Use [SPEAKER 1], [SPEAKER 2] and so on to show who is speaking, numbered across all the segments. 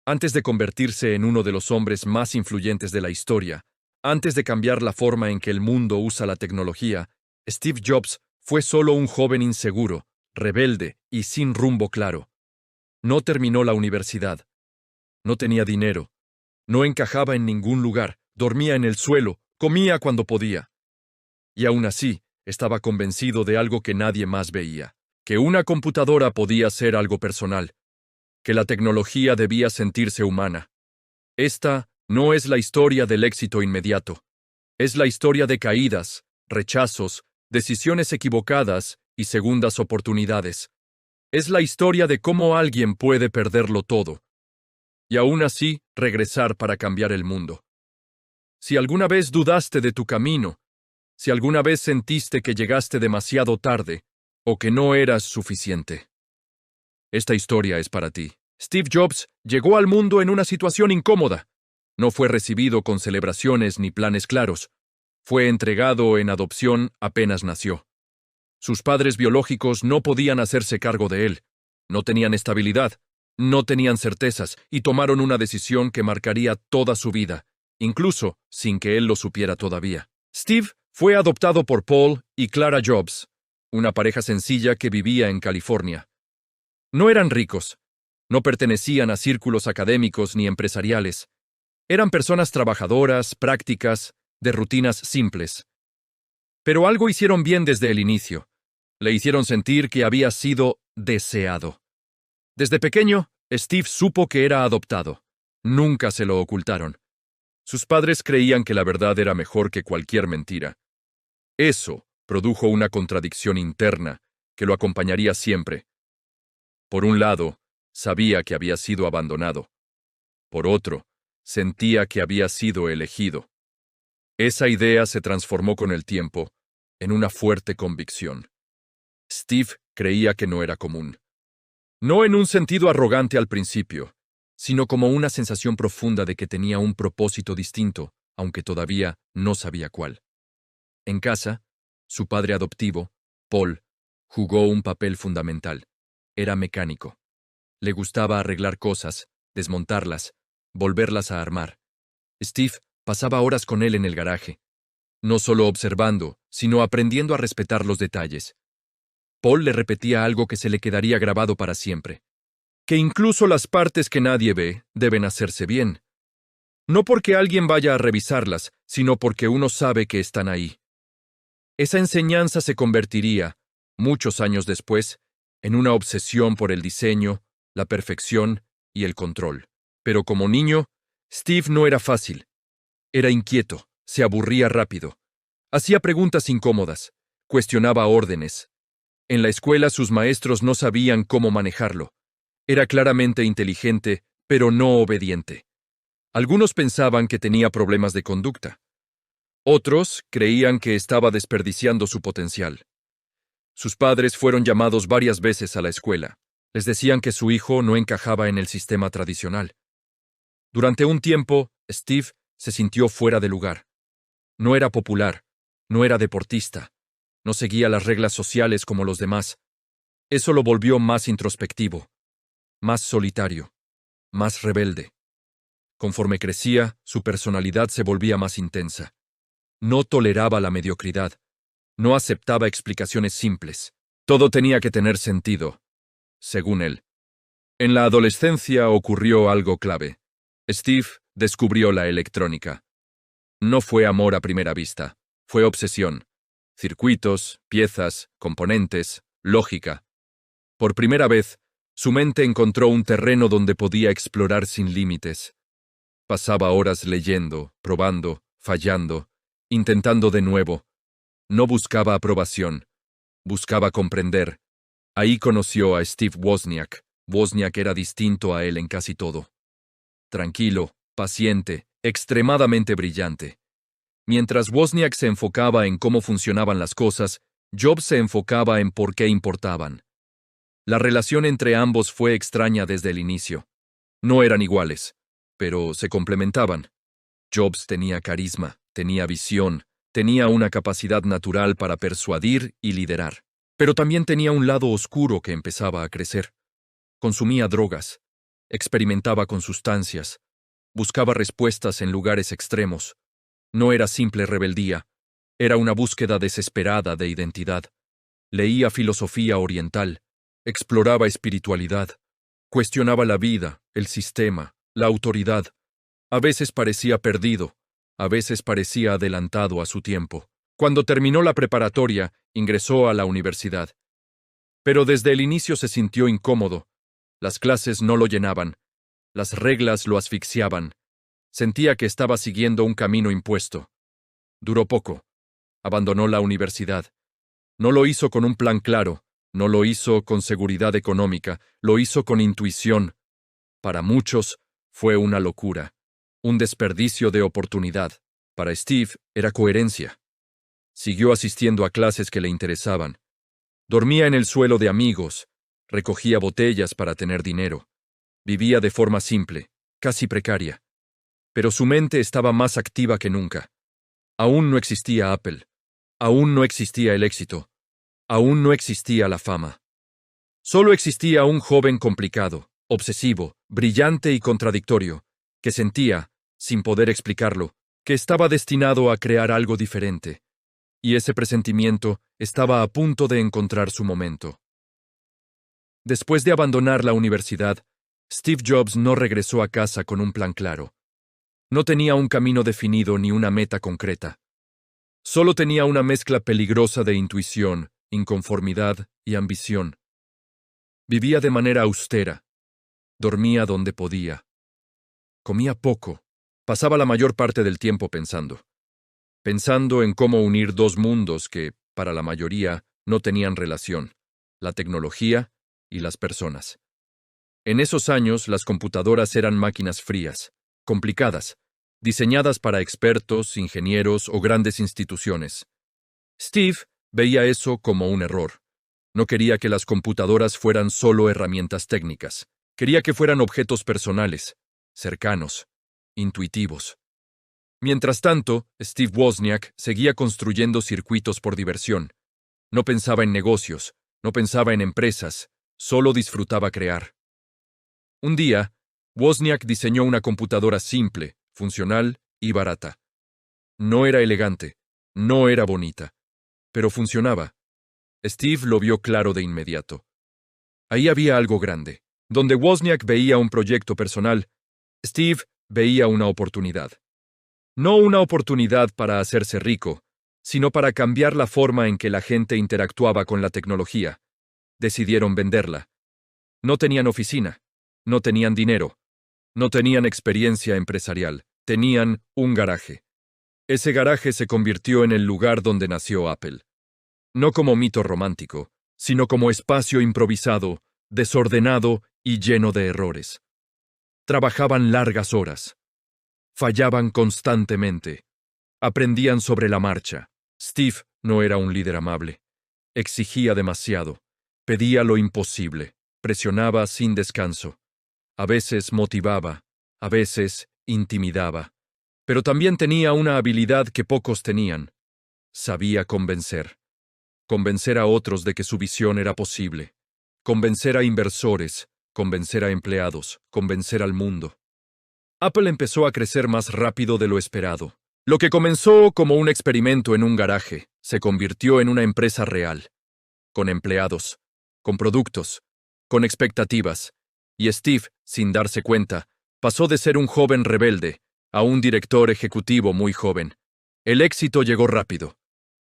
[SPEAKER 1] Antes de convertirse en uno de los hombres más influyentes de la historia, antes de cambiar la forma en que el mundo usa la tecnología, Steve Jobs fue solo un joven inseguro, rebelde y sin rumbo claro. No terminó la universidad. No tenía dinero. No encajaba en ningún lugar. Dormía en el suelo. Comía cuando podía. Y aún así, estaba convencido de algo que nadie más veía: que una computadora podía ser algo personal, que la tecnología debía sentirse humana. Esta no es la historia del éxito inmediato. Es la historia de caídas, rechazos, decisiones equivocadas y segundas oportunidades. Es la historia de cómo alguien puede perderlo todo y aún así regresar para cambiar el mundo. Si alguna vez dudaste de tu camino, si alguna vez sentiste que llegaste demasiado tarde o que no eras suficiente, esta historia es para ti. Steve Jobs llegó al mundo en una situación incómoda. No fue recibido con celebraciones ni planes claros. Fue entregado en adopción apenas nació. Sus padres biológicos no podían hacerse cargo de él. No tenían estabilidad, no tenían certezas y tomaron una decisión que marcaría toda su vida, incluso sin que él lo supiera todavía. Steve fue adoptado por Paul y Clara Jobs, una pareja sencilla que vivía en California. No eran ricos, no pertenecían a círculos académicos ni empresariales. Eran personas trabajadoras, prácticas, de rutinas simples. Pero algo hicieron bien desde el inicio. Le hicieron sentir que había sido deseado. Desde pequeño, Steve supo que era adoptado. Nunca se lo ocultaron. Sus padres creían que la verdad era mejor que cualquier mentira. Eso produjo una contradicción interna que lo acompañaría siempre. Por un lado, sabía que había sido abandonado. Por otro, sentía que había sido elegido. Esa idea se transformó con el tiempo en una fuerte convicción. Steve creía que no era común. No en un sentido arrogante al principio, sino como una sensación profunda de que tenía un propósito distinto, aunque todavía no sabía cuál. En casa, su padre adoptivo, Paul, jugó un papel fundamental. Era mecánico. Le gustaba arreglar cosas, desmontarlas, volverlas a armar. Steve pasaba horas con él en el garaje, no solo observando, sino aprendiendo a respetar los detalles. Paul le repetía algo que se le quedaría grabado para siempre: que incluso las partes que nadie ve deben hacerse bien. No porque alguien vaya a revisarlas, sino porque uno sabe que están ahí. Esa enseñanza se convertiría, muchos años después, en una obsesión por el diseño, la perfección y el control. Pero como niño, Steve no era fácil. Era inquieto, se aburría rápido. Hacía preguntas incómodas, cuestionaba órdenes. En la escuela sus maestros no sabían cómo manejarlo. Era claramente inteligente, pero no obediente. Algunos pensaban que tenía problemas de conducta. Otros creían que estaba desperdiciando su potencial. Sus padres fueron llamados varias veces a la escuela. Les decían que su hijo no encajaba en el sistema tradicional. Durante un tiempo, Steve se sintió fuera de lugar. No era popular, no era deportista, no seguía las reglas sociales como los demás. Eso lo volvió más introspectivo, más solitario, más rebelde. Conforme crecía, su personalidad se volvía más intensa. No toleraba la mediocridad. No aceptaba explicaciones simples. Todo tenía que tener sentido, según él. En la adolescencia ocurrió algo clave. Steve descubrió la electrónica. No fue amor a primera vista, fue obsesión. Circuitos, piezas, componentes, lógica. Por primera vez, su mente encontró un terreno donde podía explorar sin límites. Pasaba horas leyendo, probando, fallando, intentando de nuevo. No buscaba aprobación, buscaba comprender. Ahí conoció a Steve Wozniak. Wozniak era distinto a él en casi todo. Tranquilo, paciente, extremadamente brillante. Mientras Wozniak se enfocaba en cómo funcionaban las cosas, Jobs se enfocaba en por qué importaban. La relación entre ambos fue extraña desde el inicio. No eran iguales, pero se complementaban. Jobs tenía carisma, tenía visión, tenía una capacidad natural para persuadir y liderar. Pero también tenía un lado oscuro que empezaba a crecer. Consumía drogas. experimentaba con sustancias, buscaba respuestas en lugares extremos. No era simple rebeldía, era una búsqueda desesperada de identidad. Leía filosofía oriental, exploraba espiritualidad, cuestionaba la vida, el sistema, la autoridad. A veces parecía perdido, a veces parecía adelantado a su tiempo. Cuando terminó la preparatoria, ingresó a la universidad. Pero desde el inicio se sintió incómodo. Las clases no lo llenaban, las reglas lo asfixiaban. Sentía que estaba siguiendo un camino impuesto. Duró poco. Abandonó la universidad. No lo hizo con un plan claro, no lo hizo con seguridad económica, lo hizo con intuición. Para muchos, fue una locura, un desperdicio de oportunidad. Para Steve, era coherencia. Siguió asistiendo a clases que le interesaban. Dormía en el suelo de amigos, recogía botellas para tener dinero. Vivía de forma simple, casi precaria. Pero su mente estaba más activa que nunca. Aún no existía Apple. Aún no existía el éxito. Aún no existía la fama. Solo existía un joven complicado, obsesivo, brillante y contradictorio, que sentía, sin poder explicarlo, que estaba destinado a crear algo diferente. Y ese presentimiento estaba a punto de encontrar su momento. Después de abandonar la universidad, Steve Jobs no regresó a casa con un plan claro. No tenía un camino definido ni una meta concreta. Solo tenía una mezcla peligrosa de intuición, inconformidad y ambición. Vivía de manera austera. Dormía donde podía. Comía poco. Pasaba la mayor parte del tiempo pensando en cómo unir dos mundos que, para la mayoría, no tenían relación: la tecnología y las personas. En esos años, las computadoras eran máquinas frías, complicadas, diseñadas para expertos, ingenieros o grandes instituciones. Steve veía eso como un error. No quería que las computadoras fueran solo herramientas técnicas. Quería que fueran objetos personales, cercanos, intuitivos. Mientras tanto, Steve Wozniak seguía construyendo circuitos por diversión. No pensaba en negocios, no pensaba en empresas, solo disfrutaba crear. Un día, Wozniak diseñó una computadora simple, funcional y barata. No era elegante, no era bonita, pero funcionaba. Steve lo vio claro de inmediato. Ahí había algo grande. Donde Wozniak veía un proyecto personal, Steve veía una oportunidad. No una oportunidad para hacerse rico, sino para cambiar la forma en que la gente interactuaba con la tecnología. Decidieron venderla. No tenían oficina, no tenían dinero, no tenían experiencia empresarial, tenían un garaje. Ese garaje se convirtió en el lugar donde nació Apple. No como mito romántico, sino como espacio improvisado, desordenado y lleno de errores. Trabajaban largas horas. Fallaban constantemente. Aprendían sobre la marcha. Steve no era un líder amable. Exigía demasiado. Pedía lo imposible. Presionaba sin descanso. A veces motivaba. A veces intimidaba. Pero también tenía una habilidad que pocos tenían. Sabía convencer. Convencer a otros de que su visión era posible. Convencer a inversores. Convencer a empleados. Convencer al mundo. Apple empezó a crecer más rápido de lo esperado. Lo que comenzó como un experimento en un garaje se convirtió en una empresa real, con empleados, con productos, con expectativas, y Steve, sin darse cuenta, pasó de ser un joven rebelde a un director ejecutivo muy joven. El éxito llegó rápido,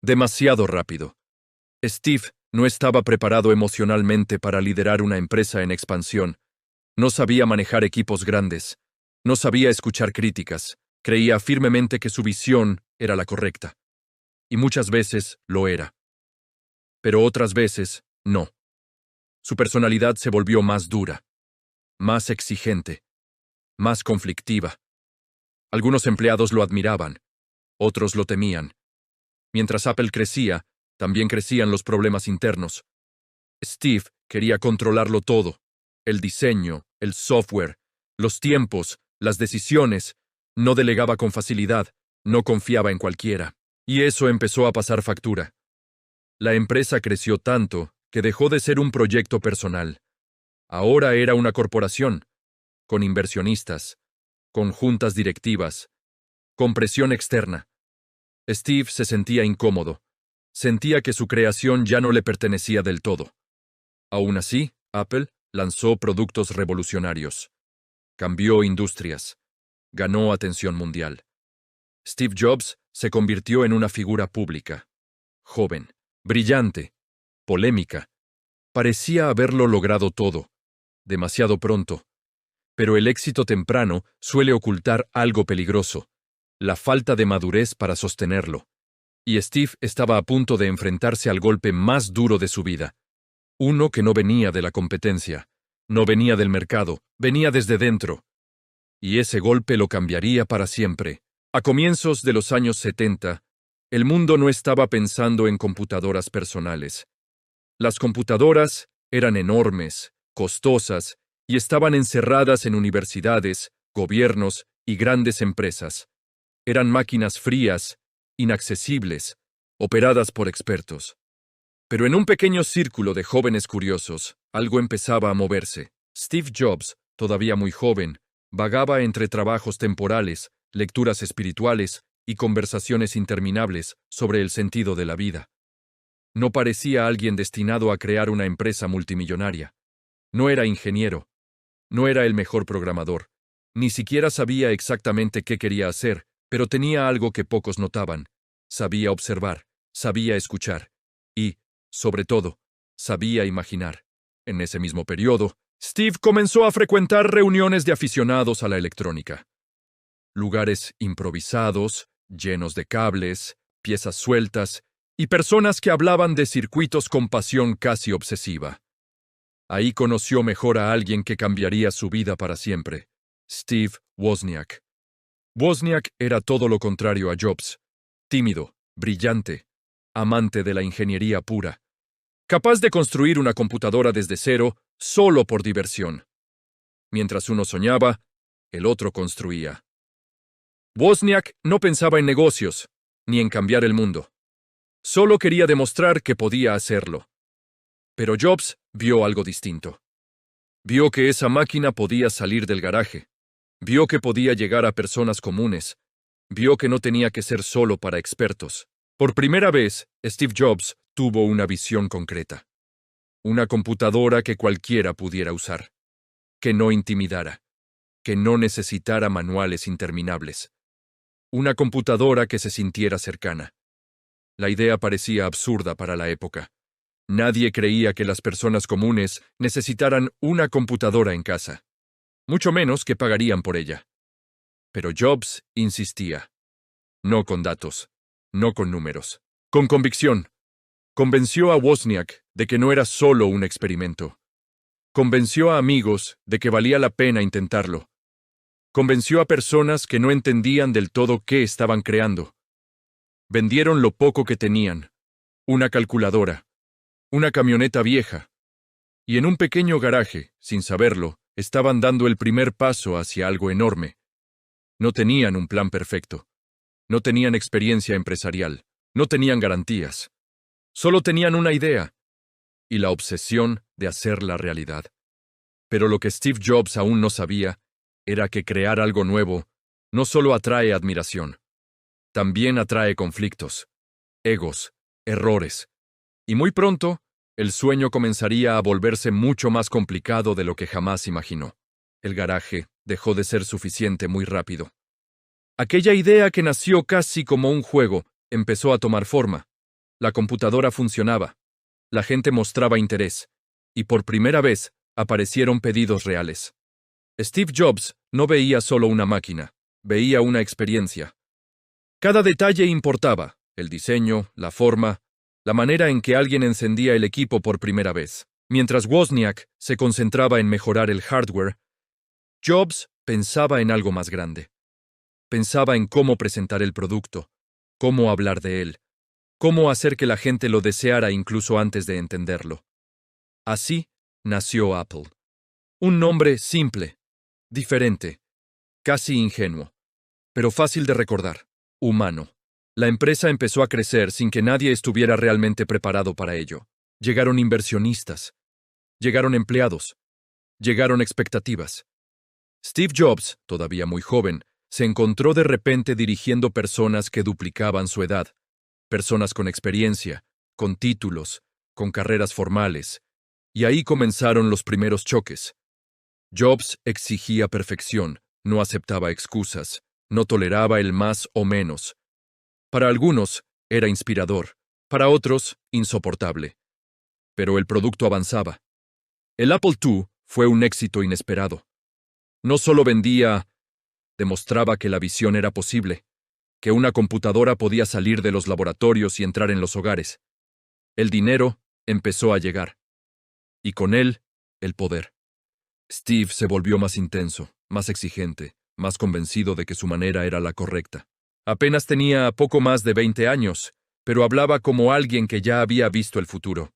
[SPEAKER 1] demasiado rápido. Steve no estaba preparado emocionalmente para liderar una empresa en expansión. No sabía manejar equipos grandes. No sabía escuchar críticas. Creía firmemente que su visión era la correcta. Y muchas veces lo era. Pero otras veces, no. Su personalidad se volvió más dura, más exigente, más conflictiva. Algunos empleados lo admiraban, otros lo temían. Mientras Apple crecía, también crecían los problemas internos. Steve quería controlarlo todo: el diseño, el software, los tiempos, las decisiones. No delegaba con facilidad, no confiaba en cualquiera. Y eso empezó a pasar factura. La empresa creció tanto que dejó de ser un proyecto personal. Ahora era una corporación, con inversionistas, con juntas directivas, con presión externa. Steve se sentía incómodo. Sentía que su creación ya no le pertenecía del todo. Aún así, Apple lanzó productos revolucionarios. Cambió industrias. Ganó atención mundial. Steve Jobs se convirtió en una figura pública. Joven, brillante, polémica. Parecía haberlo logrado todo. Demasiado pronto. Pero el éxito temprano suele ocultar algo peligroso: la falta de madurez para sostenerlo. Y Steve estaba a punto de enfrentarse al golpe más duro de su vida. Uno que no venía de la competencia, no venía del mercado, venía desde dentro. Y ese golpe lo cambiaría para siempre. A comienzos de los años 70, el mundo no estaba pensando en computadoras personales. Las computadoras eran enormes, costosas, y estaban encerradas en universidades, gobiernos y grandes empresas. Eran máquinas frías, inaccesibles, operadas por expertos. Pero en un pequeño círculo de jóvenes curiosos, algo empezaba a moverse. Steve Jobs, todavía muy joven, vagaba entre trabajos temporales, lecturas espirituales y conversaciones interminables sobre el sentido de la vida. No parecía alguien destinado a crear una empresa multimillonaria. No era ingeniero. No era el mejor programador. Ni siquiera sabía exactamente qué quería hacer, pero tenía algo que pocos notaban. Sabía observar, sabía escuchar y, sobre todo, sabía imaginar. En ese mismo periodo, Steve comenzó a frecuentar reuniones de aficionados a la electrónica. Lugares improvisados, llenos de cables, piezas sueltas y personas que hablaban de circuitos con pasión casi obsesiva. Ahí conoció mejor a alguien que cambiaría su vida para siempre: Steve Wozniak. Wozniak era todo lo contrario a Jobs: tímido, brillante, amante de la ingeniería pura, capaz de construir una computadora desde cero solo por diversión. Mientras uno soñaba, el otro construía. Wozniak no pensaba en negocios, ni en cambiar el mundo. Solo quería demostrar que podía hacerlo. Pero Jobs vio algo distinto. Vio que esa máquina podía salir del garaje. Vio que podía llegar a personas comunes. Vio que no tenía que ser solo para expertos. Por primera vez, Steve Jobs tuvo una visión concreta. Una computadora que cualquiera pudiera usar. Que no intimidara. Que no necesitara manuales interminables. Una computadora que se sintiera cercana. La idea parecía absurda para la época. Nadie creía que las personas comunes necesitaran una computadora en casa, mucho menos que pagarían por ella. Pero Jobs insistía. No con datos, no con números, con convicción. Convenció a Wozniak de que no era solo un experimento. Convenció a amigos de que valía la pena intentarlo. Convenció a personas que no entendían del todo qué estaban creando. Vendieron lo poco que tenían: una calculadora, una camioneta vieja, y en un pequeño garaje, sin saberlo, estaban dando el primer paso hacia algo enorme. No tenían un plan perfecto. No tenían experiencia empresarial. No tenían garantías. Solo tenían una idea y la obsesión de hacerla realidad. Pero lo que Steve Jobs aún no sabía era que crear algo nuevo no solo atrae admiración, también atrae conflictos, egos, errores. Y muy pronto, el sueño comenzaría a volverse mucho más complicado de lo que jamás imaginó. El garaje dejó de ser suficiente muy rápido. Aquella idea que nació casi como un juego empezó a tomar forma. La computadora funcionaba. La gente mostraba interés. Y por primera vez aparecieron pedidos reales. Steve Jobs no veía solo una máquina, veía una experiencia. Cada detalle importaba: el diseño, la forma, la manera en que alguien encendía el equipo por primera vez. Mientras Wozniak se concentraba en mejorar el hardware, Jobs pensaba en algo más grande. Pensaba en cómo presentar el producto, cómo hablar de él, cómo hacer que la gente lo deseara incluso antes de entenderlo. Así nació Apple. Un nombre simple, diferente, casi ingenuo, pero fácil de recordar: humano. La empresa empezó a crecer sin que nadie estuviera realmente preparado para ello. Llegaron inversionistas, llegaron empleados, llegaron expectativas. Steve Jobs, todavía muy joven, se encontró de repente dirigiendo personas que duplicaban su edad, personas con experiencia, con títulos, con carreras formales, y ahí comenzaron los primeros choques. Jobs exigía perfección, no aceptaba excusas, no toleraba el más o menos. Para algunos, era inspirador, para otros, insoportable. Pero el producto avanzaba. El Apple II fue un éxito inesperado. No solo demostraba que la visión era posible, que una computadora podía salir de los laboratorios y entrar en los hogares. El dinero empezó a llegar. Y con él, el poder. Steve se volvió más intenso, más exigente, más convencido de que su manera era la correcta. Apenas tenía poco más de 20 años, pero hablaba como alguien que ya había visto el futuro.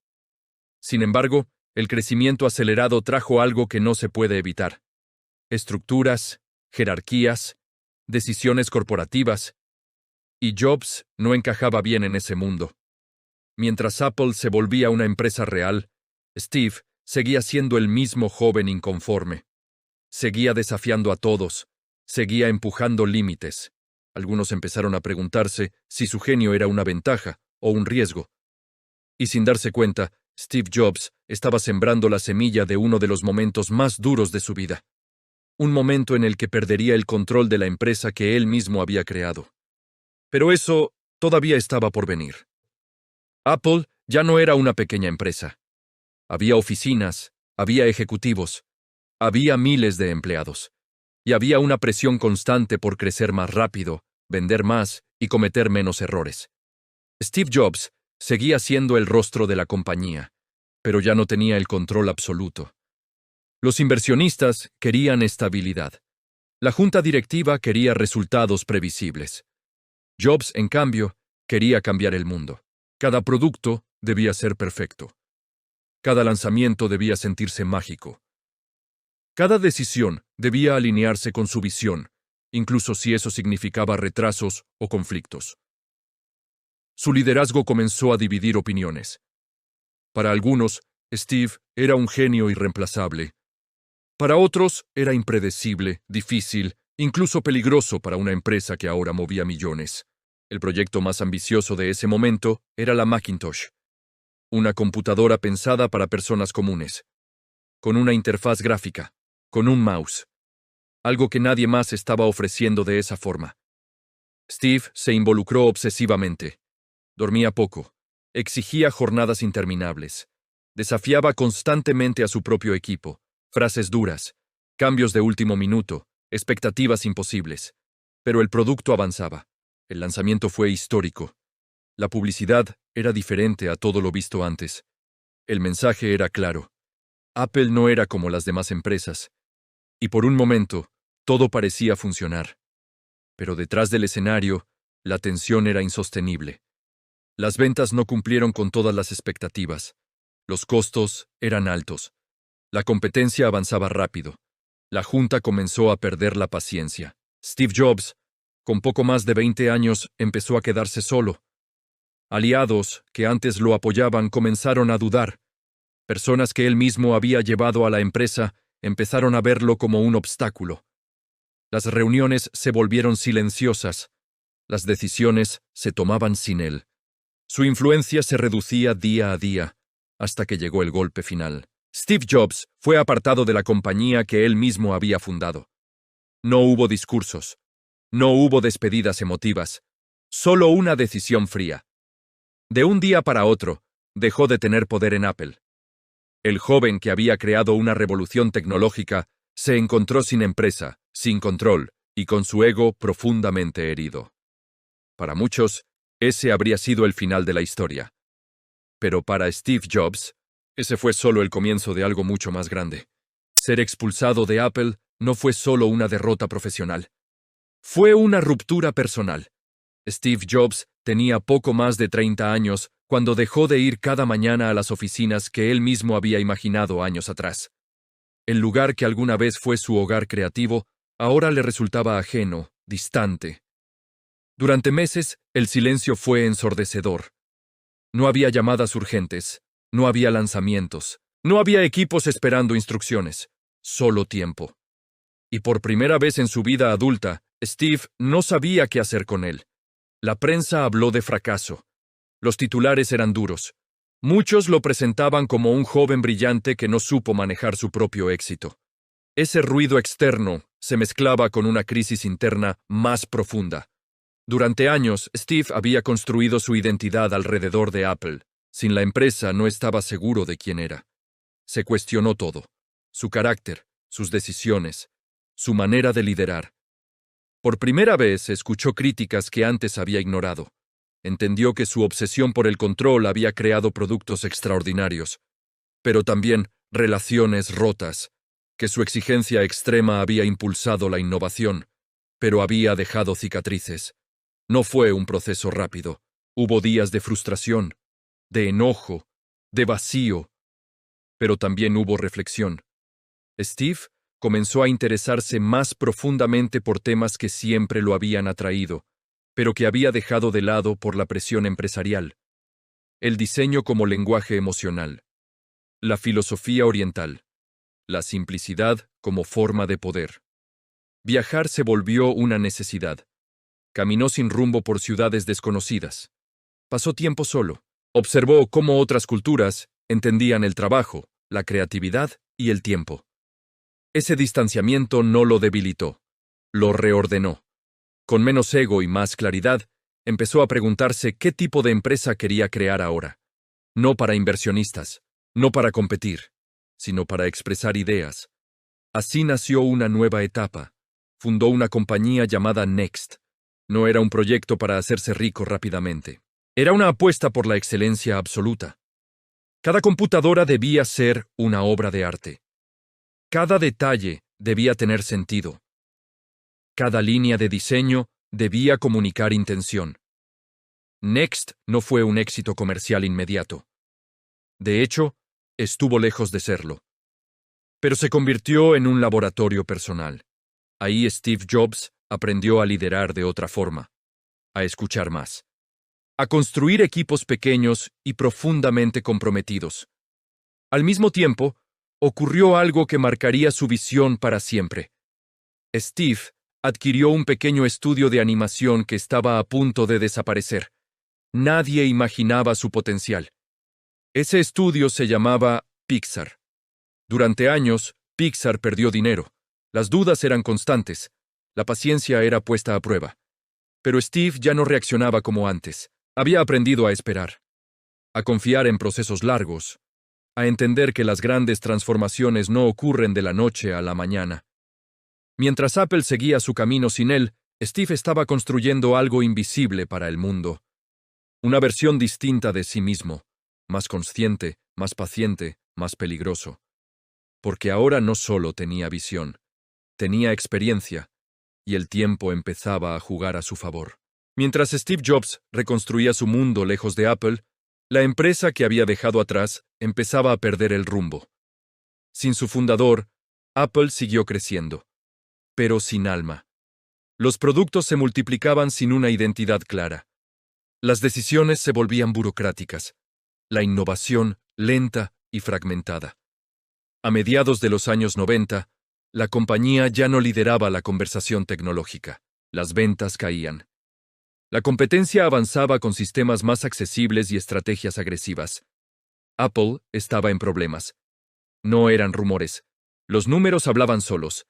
[SPEAKER 1] Sin embargo, el crecimiento acelerado trajo algo que no se puede evitar. Estructuras, jerarquías, decisiones corporativas. Y Jobs no encajaba bien en ese mundo. Mientras Apple se volvía una empresa real, Steve seguía siendo el mismo joven inconforme. Seguía desafiando a todos, seguía empujando límites. Algunos empezaron a preguntarse si su genio era una ventaja o un riesgo. Y sin darse cuenta, Steve Jobs estaba sembrando la semilla de uno de los momentos más duros de su vida. Un momento en el que perdería el control de la empresa que él mismo había creado. Pero eso todavía estaba por venir. Apple ya no era una pequeña empresa. Había oficinas, había ejecutivos, había miles de empleados. Y había una presión constante por crecer más rápido, vender más y cometer menos errores. Steve Jobs seguía siendo el rostro de la compañía, pero ya no tenía el control absoluto. Los inversionistas querían estabilidad. La junta directiva quería resultados previsibles. Jobs, en cambio, quería cambiar el mundo. Cada producto debía ser perfecto. Cada lanzamiento debía sentirse mágico. Cada decisión debía alinearse con su visión, incluso si eso significaba retrasos o conflictos. Su liderazgo comenzó a dividir opiniones. Para algunos, Steve era un genio irreemplazable. Para otros, era impredecible, difícil, incluso peligroso para una empresa que ahora movía millones. El proyecto más ambicioso de ese momento era la Macintosh, una computadora pensada para personas comunes, con una interfaz gráfica, con un mouse, algo que nadie más estaba ofreciendo de esa forma. Steve se involucró obsesivamente. Dormía poco, exigía jornadas interminables, desafiaba constantemente a su propio equipo, frases duras, cambios de último minuto, expectativas imposibles. Pero el producto avanzaba. El lanzamiento fue histórico. La publicidad era diferente a todo lo visto antes. El mensaje era claro. Apple no era como las demás empresas. Y por un momento, todo parecía funcionar. Pero detrás del escenario, la tensión era insostenible. Las ventas no cumplieron con todas las expectativas. Los costos eran altos. La competencia avanzaba rápido. La junta comenzó a perder la paciencia. Steve Jobs, con poco más de 20 años, empezó a quedarse solo. Aliados que antes lo apoyaban comenzaron a dudar. Personas que él mismo había llevado a la empresa empezaron a verlo como un obstáculo. Las reuniones se volvieron silenciosas. Las decisiones se tomaban sin él. Su influencia se reducía día a día, hasta que llegó el golpe final. Steve Jobs fue apartado de la compañía que él mismo había fundado. No hubo discursos. No hubo despedidas emotivas. Solo una decisión fría. De un día para otro, dejó de tener poder en Apple. El joven que había creado una revolución tecnológica se encontró sin empresa, sin control y con su ego profundamente herido. Para muchos, ese habría sido el final de la historia. Pero para Steve Jobs, ese fue solo el comienzo de algo mucho más grande. Ser expulsado de Apple no fue solo una derrota profesional. Fue una ruptura personal. Steve Jobs tenía poco más de 30 años cuando dejó de ir cada mañana a las oficinas que él mismo había imaginado años atrás. El lugar que alguna vez fue su hogar creativo, ahora le resultaba ajeno, distante. Durante meses, el silencio fue ensordecedor. No había llamadas urgentes, no había lanzamientos, no había equipos esperando instrucciones, solo tiempo. y por primera vez en su vida adulta, Steve no sabía qué hacer con él. La prensa habló de fracaso. Los titulares eran duros. Muchos lo presentaban como un joven brillante que no supo manejar su propio éxito. Ese ruido externo se mezclaba con una crisis interna más profunda. Durante años, Steve había construido su identidad alrededor de Apple. Sin la empresa no estaba seguro de quién era. Se cuestionó todo: su carácter, sus decisiones, su manera de liderar. Por primera vez escuchó críticas que antes había ignorado. Entendió que su obsesión por el control había creado productos extraordinarios, pero también relaciones rotas, que su exigencia extrema había impulsado la innovación, pero había dejado cicatrices. No fue un proceso rápido. Hubo días de frustración, de enojo, de vacío, pero también hubo reflexión. Steve comenzó a interesarse más profundamente por temas que siempre lo habían atraído, pero que había dejado de lado por la presión empresarial. El diseño como lenguaje emocional, la filosofía oriental, la simplicidad como forma de poder. Viajar se volvió una necesidad. Caminó sin rumbo por ciudades desconocidas. Pasó tiempo solo. Observó cómo otras culturas entendían el trabajo, la creatividad y el tiempo. Ese distanciamiento no lo debilitó, lo reordenó. Con menos ego y más claridad, empezó a preguntarse qué tipo de empresa quería crear ahora. No para inversionistas, no para competir, sino para expresar ideas. Así nació una nueva etapa. Fundó una compañía llamada Next. No era un proyecto para hacerse rico rápidamente. Era una apuesta por la excelencia absoluta. Cada computadora debía ser una obra de arte. Cada detalle debía tener sentido. Cada línea de diseño debía comunicar intención. Next no fue un éxito comercial inmediato. De hecho, estuvo lejos de serlo. Pero se convirtió en un laboratorio personal. Ahí Steve Jobs aprendió a liderar de otra forma, a escuchar más, a construir equipos pequeños y profundamente comprometidos. Al mismo tiempo, ocurrió algo que marcaría su visión para siempre. Steve adquirió un pequeño estudio de animación que estaba a punto de desaparecer. Nadie imaginaba su potencial. Ese estudio se llamaba Pixar. Durante años, Pixar perdió dinero. Las dudas eran constantes. La paciencia era puesta a prueba. Pero Steve ya no reaccionaba como antes. Había aprendido a esperar, a confiar en procesos largos, a entender que las grandes transformaciones no ocurren de la noche a la mañana. Mientras Apple seguía su camino sin él, Steve estaba construyendo algo invisible para el mundo. Una versión distinta de sí mismo, más consciente, más paciente, más peligroso. Porque ahora no solo tenía visión, tenía experiencia, y el tiempo empezaba a jugar a su favor. Mientras Steve Jobs reconstruía su mundo lejos de Apple, la empresa que había dejado atrás empezaba a perder el rumbo. Sin su fundador, Apple siguió creciendo, pero sin alma. Los productos se multiplicaban sin una identidad clara. Las decisiones se volvían burocráticas, la innovación lenta y fragmentada. A mediados de los años 90, la compañía ya no lideraba la conversación tecnológica. Las ventas caían. La competencia avanzaba con sistemas más accesibles y estrategias agresivas. Apple estaba en problemas. No eran rumores. Los números hablaban solos.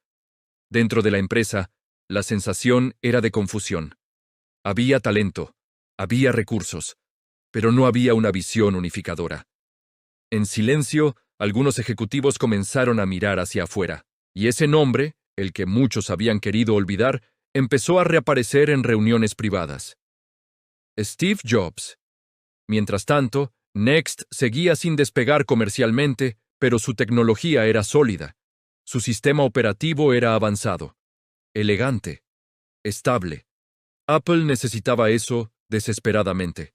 [SPEAKER 1] Dentro de la empresa, la sensación era de confusión. Había talento, había recursos, pero no había una visión unificadora. En silencio, algunos ejecutivos comenzaron a mirar hacia afuera, y ese nombre, el que muchos habían querido olvidar, empezó a reaparecer en reuniones privadas. Steve Jobs. Mientras tanto, Next seguía sin despegar comercialmente, pero su tecnología era sólida. Su sistema operativo era avanzado, elegante, estable. Apple necesitaba eso desesperadamente.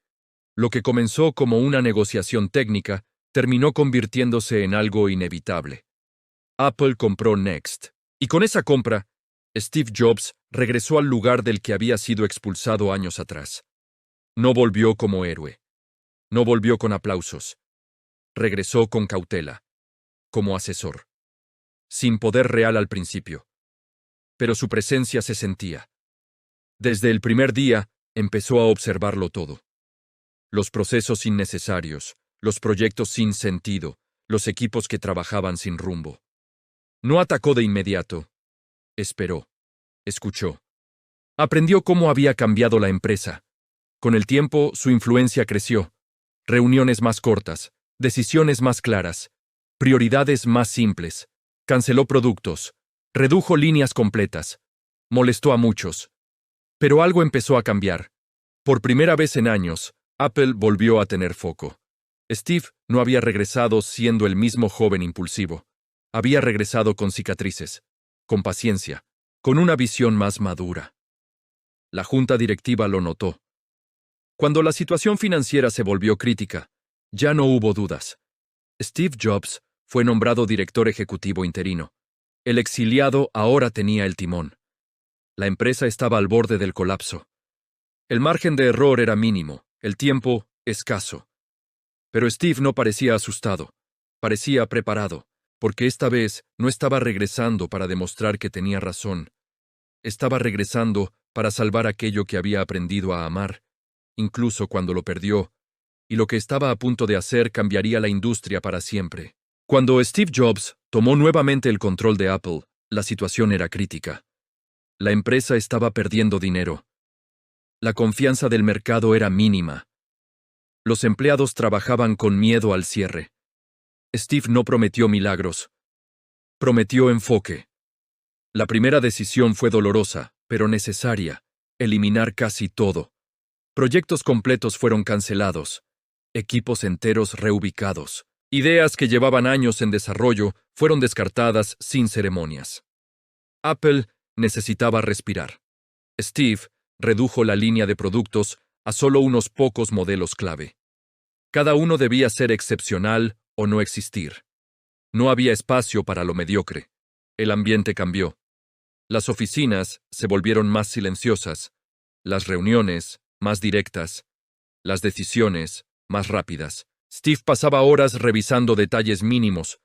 [SPEAKER 1] Lo que comenzó como una negociación técnica terminó convirtiéndose en algo inevitable. Apple compró Next, y con esa compra, Steve Jobs regresó al lugar del que había sido expulsado años atrás. No volvió como héroe. No volvió con aplausos. Regresó con cautela, como asesor. Sin poder real al principio. pero su presencia se sentía. Desde el primer día, empezó a observarlo todo. Los procesos innecesarios, los proyectos sin sentido, los equipos que trabajaban sin rumbo. No atacó de inmediato. Esperó. Escuchó. Aprendió cómo había cambiado la empresa. Con el tiempo, su influencia creció. Reuniones más cortas, decisiones más claras, prioridades más simples. Canceló productos, redujo líneas completas, molestó a muchos. Pero algo empezó a cambiar. Por primera vez en años, Apple volvió a tener foco. Steve no había regresado siendo el mismo joven impulsivo. Había regresado con cicatrices, con paciencia, con una visión más madura. La junta directiva lo notó. Cuando la situación financiera se volvió crítica, ya no hubo dudas. Steve Jobs fue nombrado director ejecutivo interino. El exiliado ahora tenía el timón. La empresa estaba al borde del colapso. El margen de error era mínimo, el tiempo escaso. Pero Steve no parecía asustado, parecía preparado, porque esta vez no estaba regresando para demostrar que tenía razón. Estaba regresando para salvar aquello que había aprendido a amar, incluso cuando lo perdió, y lo que estaba a punto de hacer cambiaría la industria para siempre. Cuando Steve Jobs tomó nuevamente el control de Apple, la situación era crítica. La empresa estaba perdiendo dinero. La confianza del mercado era mínima. Los empleados trabajaban con miedo al cierre. Steve no prometió milagros. Prometió enfoque. La primera decisión fue dolorosa, pero necesaria: eliminar casi todo. Proyectos completos fueron cancelados. Equipos enteros reubicados. Ideas que llevaban años en desarrollo fueron descartadas sin ceremonias. Apple necesitaba respirar. Steve redujo la línea de productos a solo unos pocos modelos clave. Cada uno debía ser excepcional o no existir. No había espacio para lo mediocre. El ambiente cambió. Las oficinas se volvieron más silenciosas, las reuniones más directas, las decisiones más rápidas. Steve pasaba horas revisando detalles mínimos.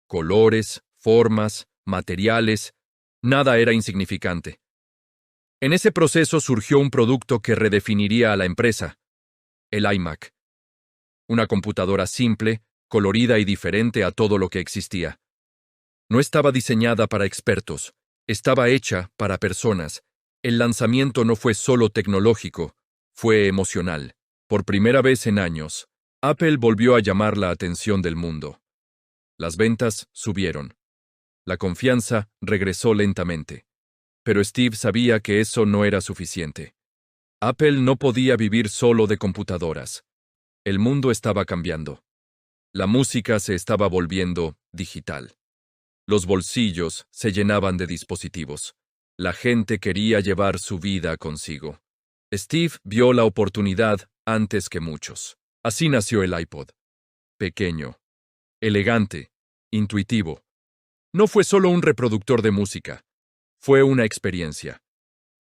[SPEAKER 1] Colores, formas, materiales, nada era insignificante. En ese proceso surgió un producto que redefiniría a la empresa: el iMac. Una computadora simple, colorida y diferente a todo lo que existía. No estaba diseñada para expertos, estaba hecha para personas. El lanzamiento no fue solo tecnológico, fue emocional. Por primera vez en años, Apple volvió a llamar la atención del mundo. Las ventas subieron. La confianza regresó lentamente. Pero Steve sabía que eso no era suficiente. Apple no podía vivir solo de computadoras. El mundo estaba cambiando. La música se estaba volviendo digital. Los bolsillos se llenaban de dispositivos. La gente quería llevar su vida consigo. Steve vio la oportunidad antes que muchos. Así nació el iPod. Pequeño, elegante, intuitivo. No fue solo un reproductor de música. Fue una experiencia.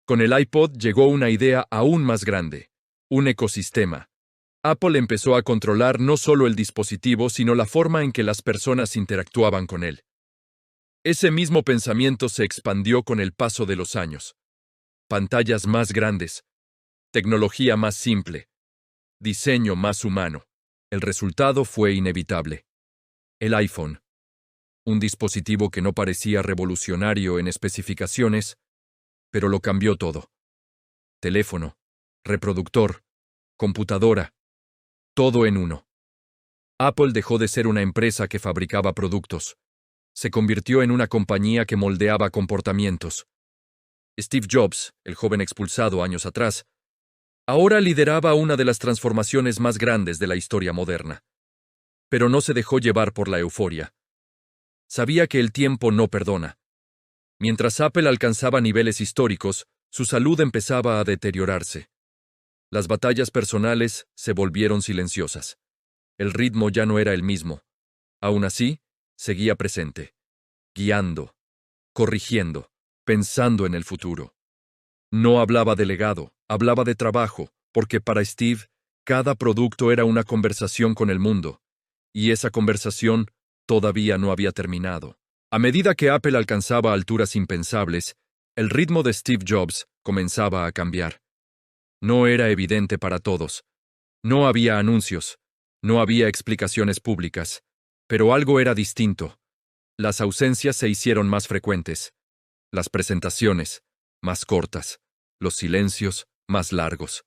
[SPEAKER 1] Con el iPod llegó una idea aún más grande: un ecosistema. Apple empezó a controlar no solo el dispositivo, sino la forma en que las personas interactuaban con él. Ese mismo pensamiento se expandió con el paso de los años. Pantallas más grandes, tecnología más simple, diseño más humano. El resultado fue inevitable. El iPhone. Un dispositivo que no parecía revolucionario en especificaciones, pero lo cambió todo. Teléfono, reproductor, computadora, todo en uno. Apple dejó de ser una empresa que fabricaba productos. Se convirtió en una compañía que moldeaba comportamientos. Steve Jobs, el joven expulsado años atrás, ahora lideraba una de las transformaciones más grandes de la historia moderna. Pero no se dejó llevar por la euforia. Sabía que el tiempo no perdona. Mientras Apple alcanzaba niveles históricos, su salud empezaba a deteriorarse. Las batallas personales se volvieron silenciosas. El ritmo ya no era el mismo. Aún así, seguía presente, guiando, corrigiendo, pensando en el futuro. No hablaba de legado, hablaba de trabajo, porque para Steve, cada producto era una conversación con el mundo, y esa conversación todavía no había terminado. A medida que Apple alcanzaba alturas impensables, El ritmo de Steve Jobs comenzaba a cambiar. No era evidente para todos. No había anuncios. No había explicaciones públicas. Pero algo era distinto. Las ausencias se hicieron más frecuentes. Las presentaciones, más cortas. Los silencios, más largos.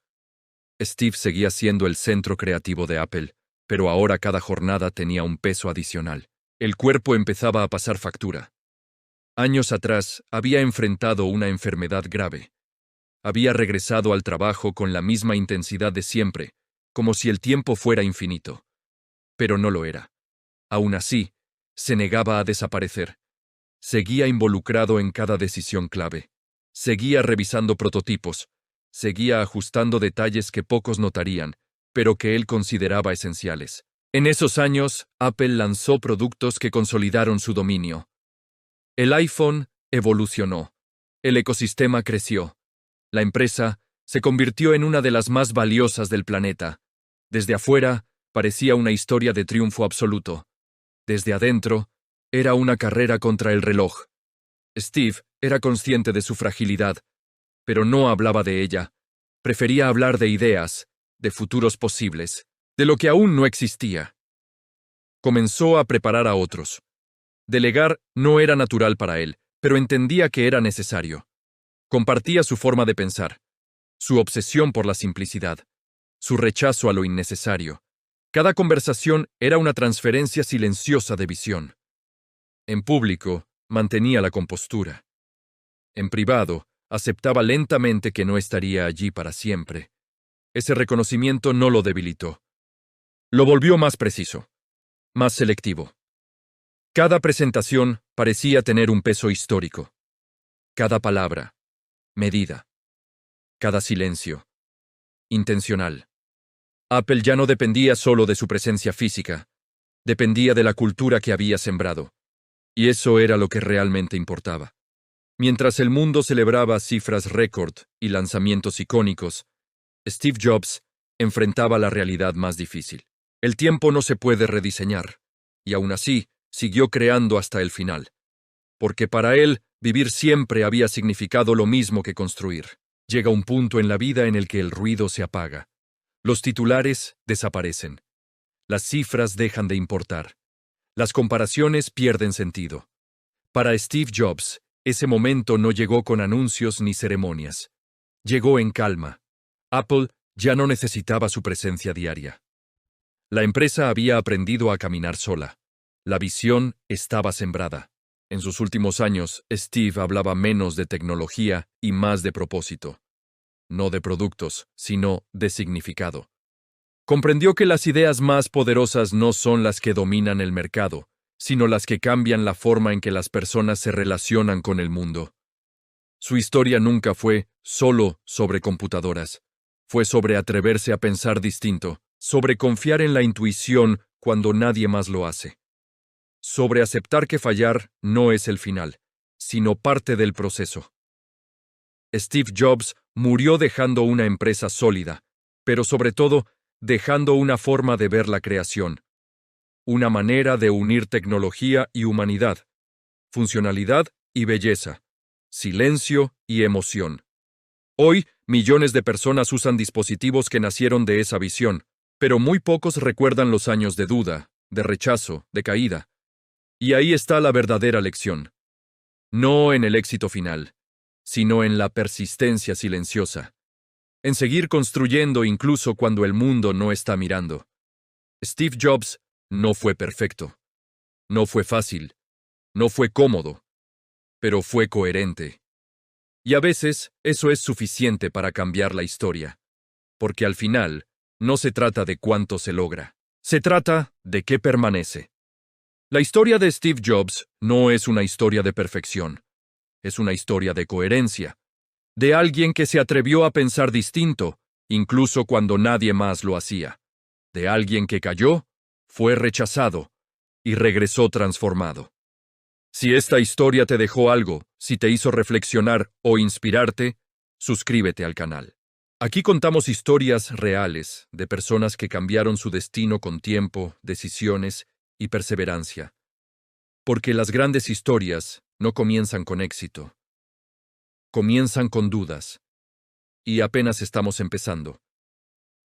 [SPEAKER 1] Steve seguía siendo el centro creativo de Apple, pero ahora cada jornada tenía un peso adicional. El cuerpo empezaba a pasar factura. Años atrás había enfrentado una enfermedad grave. Había regresado al trabajo con la misma intensidad de siempre, como si el tiempo fuera infinito. Pero no lo era. Aún así, se negaba a desaparecer. Seguía involucrado en cada decisión clave. Seguía revisando prototipos. Seguía ajustando detalles que pocos notarían, pero que él consideraba esenciales. En esos años, Apple lanzó productos que consolidaron su dominio. El iPhone evolucionó. El ecosistema creció. La empresa se convirtió en una de las más valiosas del planeta. Desde afuera, parecía una historia de triunfo absoluto. Desde adentro, era una carrera contra el reloj. Steve era consciente de su fragilidad, pero no hablaba de ella. Prefería hablar de ideas, de futuros posibles, de lo que aún no existía. Comenzó a preparar a otros. Delegar no era natural para él, pero entendía que era necesario. Compartía su forma de pensar, su obsesión por la simplicidad, su rechazo a lo innecesario. Cada conversación era una transferencia silenciosa de visión. En público, mantenía la compostura. En privado, aceptaba lentamente que no estaría allí para siempre. Ese reconocimiento no lo debilitó. Lo volvió más preciso, más selectivo. Cada presentación parecía tener un peso histórico. Cada palabra, medida. Cada silencio, intencional. Apple ya no dependía solo de su presencia física, dependía de la cultura que había sembrado. Y eso era lo que realmente importaba. Mientras el mundo celebraba cifras récord y lanzamientos icónicos, Steve Jobs enfrentaba la realidad más difícil. El tiempo no se puede rediseñar, y aún así siguió creando hasta el final. Porque para él, vivir siempre había significado lo mismo que construir. Llega un punto en la vida en el que el ruido se apaga. Los titulares desaparecen. Las cifras dejan de importar. Las comparaciones pierden sentido. Para Steve Jobs, ese momento no llegó con anuncios ni ceremonias. Llegó en calma. Apple ya no necesitaba su presencia diaria. La empresa había aprendido a caminar sola. La visión estaba sembrada. En sus últimos años, Steve hablaba menos de tecnología y más de propósito. No de productos, sino de significado. Comprendió que las ideas más poderosas no son las que dominan el mercado, sino las que cambian la forma en que las personas se relacionan con el mundo. Su historia nunca fue solo sobre computadoras. Fue sobre atreverse a pensar distinto, sobre confiar en la intuición cuando nadie más lo hace. Sobre aceptar que fallar no es el final, sino parte del proceso. Steve Jobs murió dejando una empresa sólida, pero sobre todo, dejando una forma de ver la creación. Una manera de unir tecnología y humanidad, funcionalidad y belleza, silencio y emoción. Hoy, millones de personas usan dispositivos que nacieron de esa visión, pero muy pocos recuerdan los años de duda, de rechazo, de caída. Y ahí está la verdadera lección. No en el éxito final, sino en la persistencia silenciosa. En seguir construyendo incluso cuando el mundo no está mirando. Steve Jobs no fue perfecto. No fue fácil. No fue cómodo. Pero fue coherente. Y a veces eso es suficiente para cambiar la historia. Porque al final, no se trata de cuánto se logra. Se trata de qué permanece. La historia de Steve Jobs no es una historia de perfección. Es una historia de coherencia. De alguien que se atrevió a pensar distinto, incluso cuando nadie más lo hacía. De alguien que cayó, fue rechazado y regresó transformado. Si esta historia te dejó algo, si te hizo reflexionar o inspirarte, suscríbete al canal. Aquí contamos historias reales de personas que cambiaron su destino con tiempo, decisiones y perseverancia. Porque las grandes historias no comienzan con éxito. comienzan con dudas. Y apenas estamos empezando.